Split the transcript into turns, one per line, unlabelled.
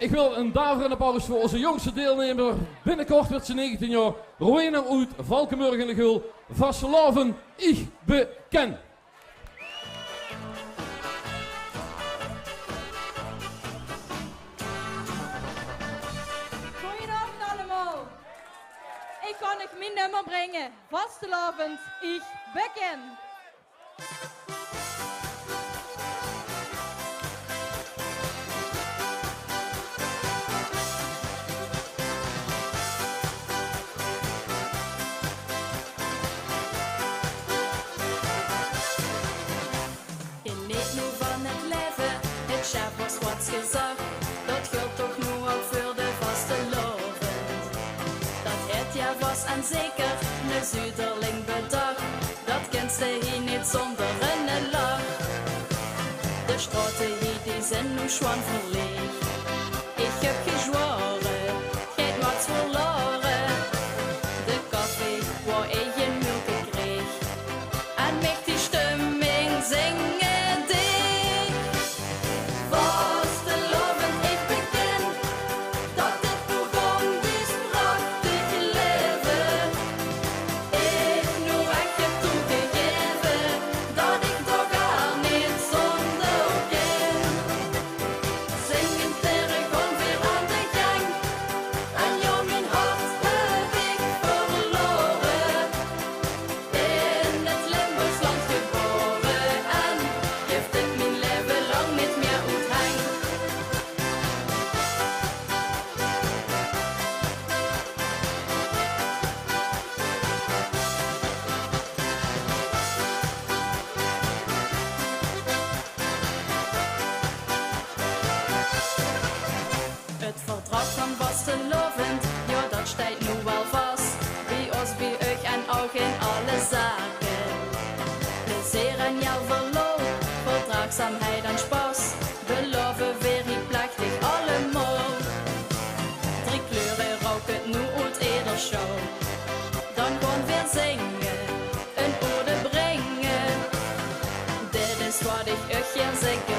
Ik wil een daverende applaus voor onze jongste deelnemer. Binnenkort wordt ze 19 jaar. Rowena uit Valkenburg in de Gul. Vasteloven, ich beken.
Goedenavond allemaal. Ik ga nog mijn nummer brengen. Vastelovend, ich beken.
Chef was wat gezegd, dat geldt toch nu ook voor de vastelovend. Dat het ja was en zeker een Zuiderling bedacht, dat kent ze hier niet zonder een lach. De straten hier die zijn nu schon verleeg. Ik heb gezworen, geen wat verloren. De koffie waar ik een mulke kreeg, en mich die stemming zingen. Vastelovend, ja dat staat nu wel vast. Bij ons, bij euch en ook in alle zaken. Plezier en jouw verloop, verdraagzaamheid en spaß. Beloven weer niet plechtig allemaal. 3 kleuren roken nu uit ieder show. Dan gewoon weer zingen, een ode brengen. Dit is wat ik euch hier zeg.